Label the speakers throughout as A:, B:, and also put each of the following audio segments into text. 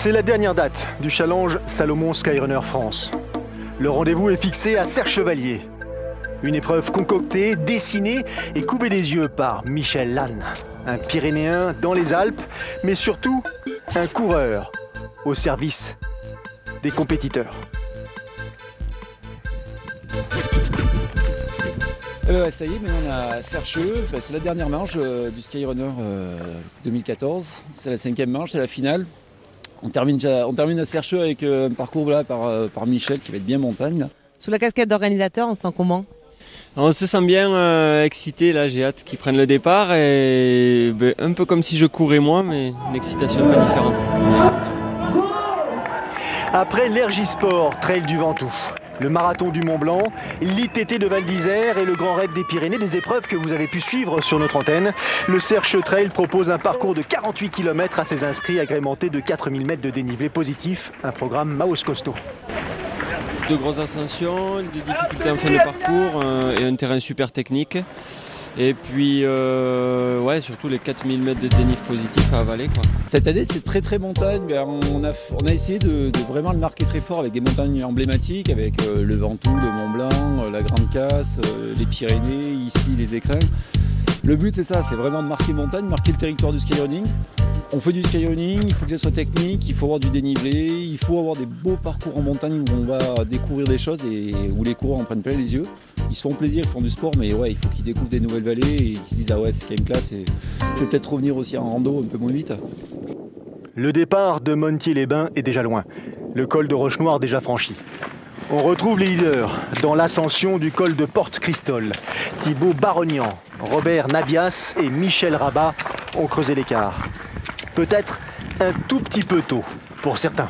A: C'est la dernière date du challenge Salomon Skyrunner France. Le rendez-vous est fixé à Serre-Chevalier. Une épreuve concoctée, dessinée et coupée des yeux par Michel Lannes. Un Pyrénéen dans les Alpes, mais surtout un coureur au service des compétiteurs.
B: Ça y est, mais on a Serre-Cheveux, c'est la dernière manche du Skyrunner 2014. C'est la 5e manche, c'est la finale. On termine à Serre-Cheveux avec un parcours là, par Michel qui va être bien montagne. Là.
C: Sous la casquette d'organisateur, on se sent comment?
D: On se sent bien excité, là j'ai hâte qu'ils prennent le départ et un peu comme si je courais moi, mais une excitation un peu différente.
A: Après l'Ergisport, Trail du Ventoux, le marathon du Mont Blanc, l'ITT de Val d'Isère et le Grand Raid des Pyrénées, des épreuves que vous avez pu suivre sur notre antenne, le Serre-Cheveux Trail propose un parcours de 48 km à ses inscrits agrémenté de 4000 mètres de dénivelé positif, un programme Maos costaud.
D: De grosses ascensions, des difficultés en fin de parcours et un terrain super technique. Et puis, surtout les 4000 mètres de dénivelé positif à avaler, quoi.
B: Cette année, c'est très montagne. On a essayé de vraiment le marquer très fort avec des montagnes emblématiques, avec le Ventoux, le Mont Blanc, la Grande Casse, les Pyrénées, ici les Écrins. Le but, c'est ça, c'est vraiment de marquer montagne, marquer le territoire du skyrunning. On fait du skyrunning, il faut que ce soit technique, il faut avoir du dénivelé, il faut avoir des beaux parcours en montagne où on va découvrir des choses et où les coureurs en prennent plein les yeux. Ils se font plaisir, ils font du sport, mais ouais, il faut qu'ils découvrent des nouvelles vallées et ils se disent ah ouais, c'est quand même classe et je vais peut-être revenir aussi en rando un peu moins vite.
A: Le départ de Montier-les-Bains est déjà loin, le col de Roche-Noire déjà franchi. On retrouve les leaders dans l'ascension du col de Porte-Cristol. Thibaut Barognan, Robert Nabias et Michel Rabat ont creusé l'écart. Peut-être un tout petit peu tôt pour certains.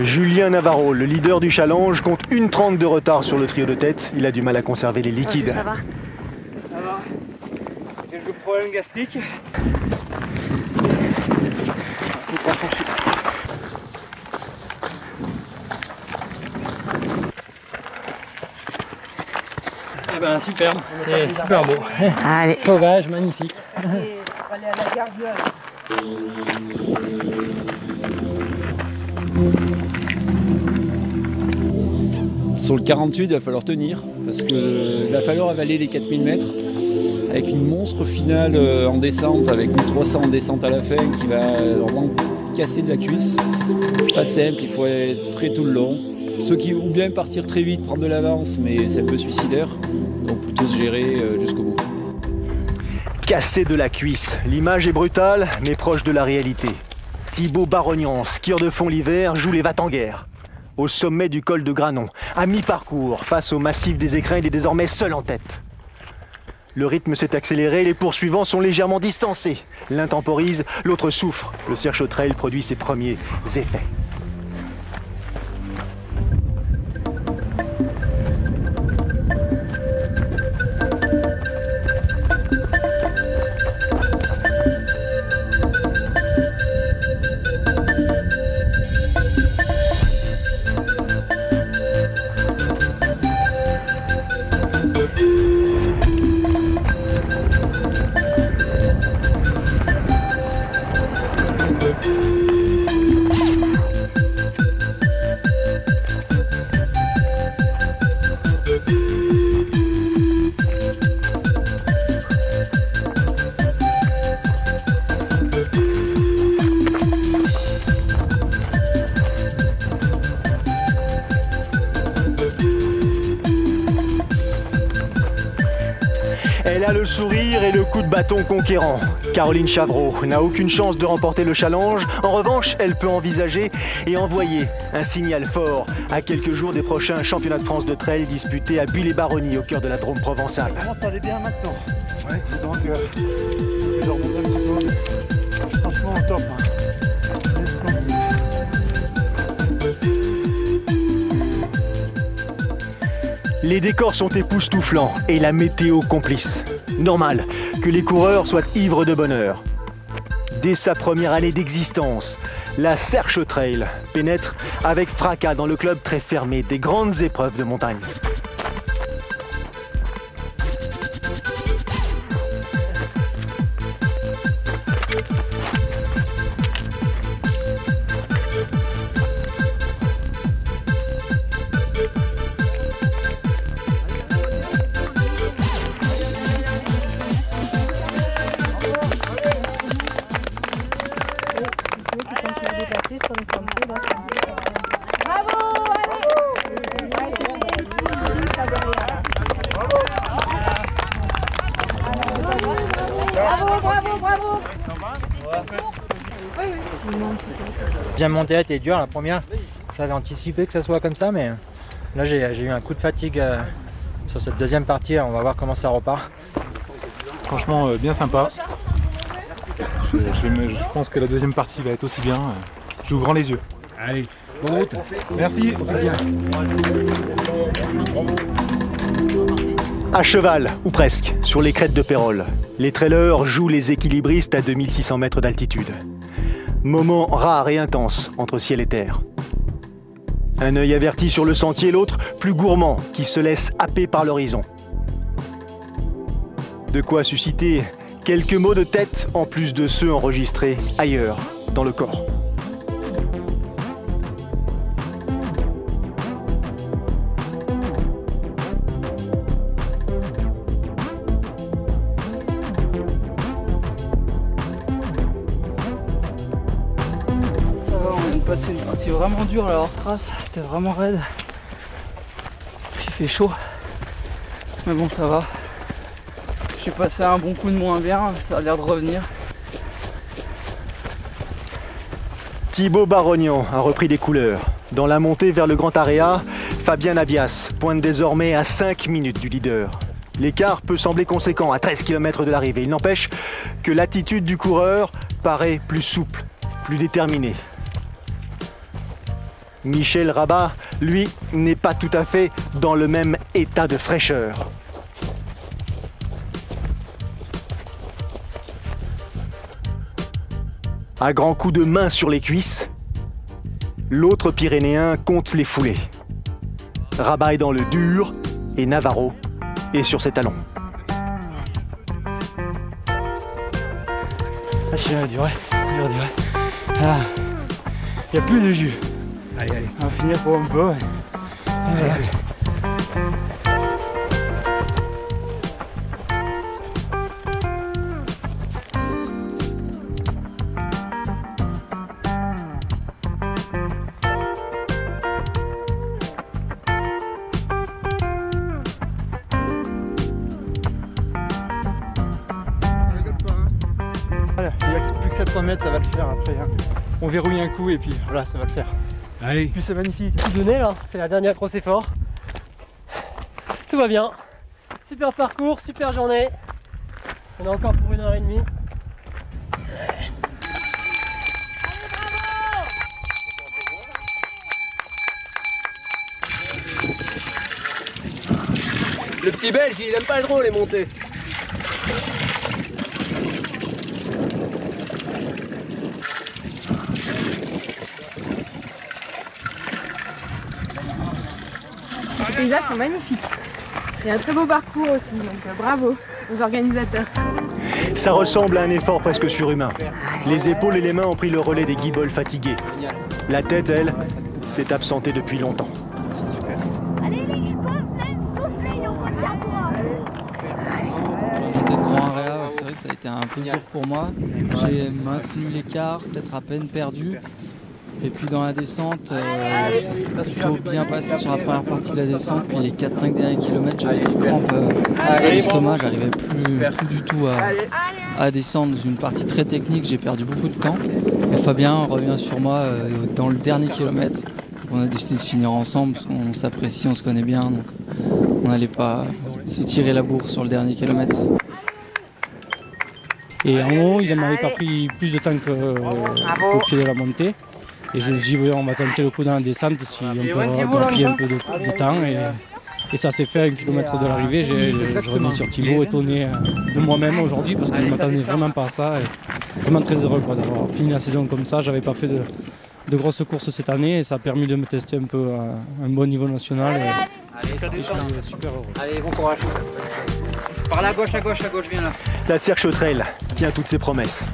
A: Julien Navarro, le leader du challenge, compte 1:30 de retard sur le trio de tête. Il a du mal à conserver les liquides.
C: Ça va?
E: Ça va. Quelques problèmes gastriques. C'est de s'affranchir. Eh ben superbe, c'est super beau.
C: Allez.
E: Sauvage, magnifique.
C: Allez, on va aller à la Gardiole.
B: Sur le 48, il va falloir tenir parce qu'il va falloir avaler les 4000 mètres avec une monstre finale en descente, avec 1300 en descente à la fin qui va vraiment casser de la cuisse. Pas simple, il faut être frais tout le long. Ceux qui ou bien partir très vite, prendre de l'avance, mais c'est un peu suicidaire, donc plutôt se gérer jusqu'au bout.
A: Cassé de la cuisse, l'image est brutale mais proche de la réalité. Thibaut Barognan, skieur de fond l'hiver, joue les va-t-en-guerre. Au sommet du col de Granon, à mi-parcours, face au massif des Écrins, il est désormais seul en tête. Le rythme s'est accéléré, les poursuivants sont légèrement distancés. L'un temporise, l'autre souffre. Le Serre-Cheveux Trail produit ses premiers effets. Elle a le sourire et le coup de bâton conquérant. Caroline Chavreau n'a aucune chance de remporter le challenge. En revanche, elle peut envisager et envoyer un signal fort à quelques jours des prochains championnats de France de trail disputés à Buis-les-Baronnies, au cœur de la Drôme provençale.
E: Ça commence à aller bien maintenant. Ouais, donc je vais remonter un petit peu. Franchement, au top.
A: Les décors sont époustouflants et la météo complice. Normal que les coureurs soient ivres de bonheur. Dès sa première année d'existence, la Serche Trail pénètre avec fracas dans le club très fermé des grandes épreuves de montagne.
F: Bien monté, elle était dure la première. J'avais anticipé que ça soit comme ça, mais là j'ai eu un coup de fatigue sur cette deuxième partie. Là, on va voir comment ça repart.
E: Franchement, bien sympa. Je pense que la deuxième partie va être aussi bien. J'ouvre grand les yeux. Allez, bonne route. Merci, on fait bien.
A: À cheval, ou presque, sur les crêtes de Pérol, les trailers jouent les équilibristes à 2600 mètres d'altitude. Moment rare et intense entre ciel et terre. Un œil averti sur le sentier, l'autre plus gourmand, qui se laisse happer par l'horizon. De quoi susciter quelques mots de tête en plus de ceux enregistrés ailleurs, dans le corps.
G: C'est une partie vraiment dure là hors trace, c'était vraiment raide. Il fait chaud, mais bon ça va. J'ai passé un bon coup de moins bien, ça a l'air de revenir.
A: Thibaut Barognan a repris des couleurs. Dans la montée vers le Grand Area, Fabien Abias pointe désormais à 5 minutes du leader. L'écart peut sembler conséquent à 13 km de l'arrivée. Il n'empêche que l'attitude du coureur paraît plus souple, plus déterminée. Michel Rabat, lui, n'est pas tout à fait dans le même état de fraîcheur. À grands coups de main sur les cuisses, l'autre Pyrénéen compte les foulées. Rabat est dans le dur et Navarro est sur ses talons.
F: Ah, dur. Ah, il n'y a plus de jus.
E: Allez, allez.
F: On va finir pour un peu.
E: Allez, allez.
F: Voilà, il n'y a plus que 700 mètres, ça va le faire après. Hein. On verrouille un coup et puis voilà, ça va le faire.
E: Allez.
F: Puis c'est magnifique. Tout donné là, c'est la dernière grosse effort. Tout va bien. Super parcours, super journée. On est encore pour 1h30.
H: Le petit belge, il aime pas trop les montées.
I: Les paysages sont magnifiques. Il y a un très beau parcours aussi, donc bravo aux organisateurs.
A: Ça ressemble à un effort presque surhumain. Les épaules et les mains ont pris le relais des guiboles fatigués. La tête, elle, s'est absentée depuis longtemps.
J: Allez les guiboles, soufflez, on retient toi.
G: Montée de Grand Area, c'est vrai que ça a été un peu dur pour moi. J'ai maintenu l'écart, peut-être à peine perdu. Et puis dans la descente, ça s'est plutôt bien passé sur la première partie de la descente. Puis les 4-5 derniers kilomètres, j'avais des crampes à l'estomac, j'arrivais plus du tout à descendre. Dans une partie très technique, j'ai perdu beaucoup de temps. Et Fabien revient sur moi dans le dernier kilomètre. On a décidé de finir ensemble parce qu'on s'apprécie, on se connaît bien. Donc on n'allait pas se tirer la bourre sur le dernier kilomètre.
F: Et en haut, il m'avait pas pris plus de temps qu'au pied de la montée. Et je me dis, on va tenter le coup dans la descente si on peut grappiller un peu de temps. Et ça s'est fait à 1 km de l'arrivée. Je reviens sur Thibaut étonné de moi-même aujourd'hui parce que je ne m'attendais vraiment pas à ça. Et vraiment très heureux d'avoir fini la saison comme ça. Je n'avais pas fait de grosses courses cette année et ça a permis de me tester un peu à un bon niveau national. Et je suis super heureux.
K: Allez, bon courage. Par là, à gauche, viens là.
A: La Serche Trail tient toutes ses promesses.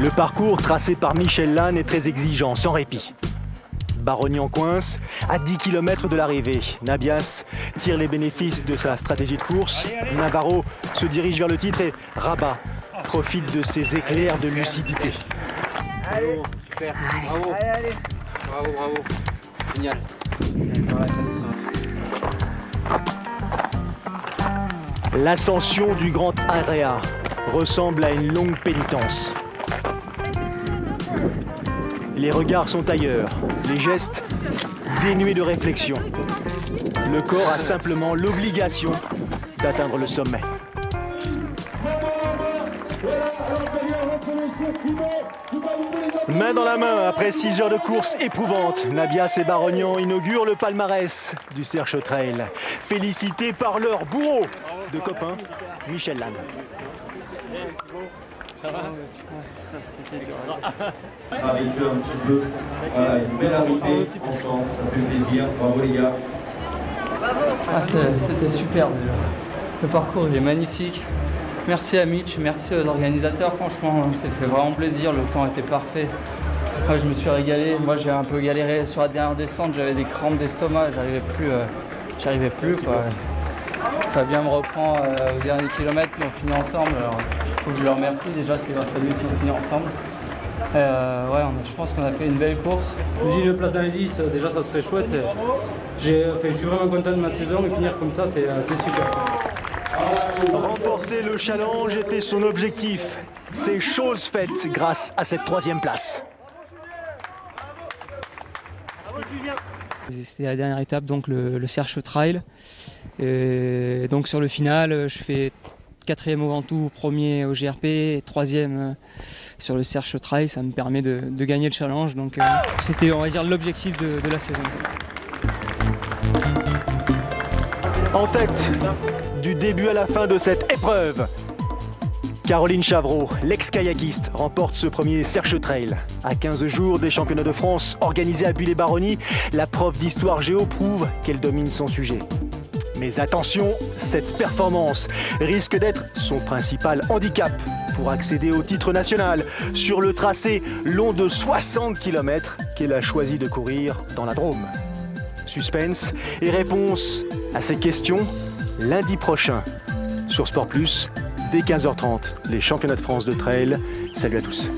A: Le parcours tracé par Michel Lannes est très exigeant, sans répit. Barognan coince, à 10 km de l'arrivée. Nabias tire les bénéfices de sa stratégie de course. Navarro se dirige vers le titre et Rabat profite de ses éclairs de lucidité.
K: Allez, super, bravo. Allez. Bravo. Génial.
A: L'ascension du Grand Area ressemble à une longue pénitence. Les regards sont ailleurs, les gestes dénués de réflexion. Le corps a simplement l'obligation d'atteindre le sommet. Main dans la main, après 6 heures de course éprouvante, Nabias et Barognan inaugurent le palmarès du Serche Trail. Félicités par leur bourreau de copains, Michel Lannes.
L: Avec eux un petit peu. Voilà, une belle arrivée ensemble, ça fait plaisir. Bravo les gars.
G: C'était super déjà. Le parcours il est magnifique. Merci à Mitch, merci aux organisateurs, franchement, ça fait vraiment plaisir, le temps était parfait. Moi, je me suis régalé, moi j'ai un peu galéré sur la dernière descente, j'avais des crampes d'estomac, j'arrivais plus quoi. Fabien me reprend au dernier kilomètre, puis on finit ensemble. Alors, faut que je le remercie, déjà c'est grâce à lui si on finit ensemble. Je pense qu'on a fait une belle course.
F: Je me dis une place dans les 10, déjà ça serait chouette. Je suis vraiment content de ma saison et finir comme ça, c'est super.
A: Remporter le challenge était son objectif. C'est chose faite grâce à cette 3e place.
M: C'était la dernière étape, donc le Serche Trail. Et donc sur le final, je fais 4e au Ventoux, 1er au GRP, et 3e sur le Serche Trail. Ça me permet de gagner le challenge. Donc c'était, on va dire, l'objectif de la saison.
A: En tête du début à la fin de cette épreuve, Caroline Chavreau, l'ex-kayakiste, remporte ce premier Serche Trail. À 15 jours des championnats de France organisés à Bulle-et-Baronnie, la prof d'histoire géo prouve qu'elle domine son sujet. Mais attention, cette performance risque d'être son principal handicap pour accéder au titre national sur le tracé long de 60 km qu'elle a choisi de courir dans la Drôme. Suspense et réponse à ces questions lundi prochain sur Sport Plus dès 15h30, les championnats de France de trail. Salut à tous.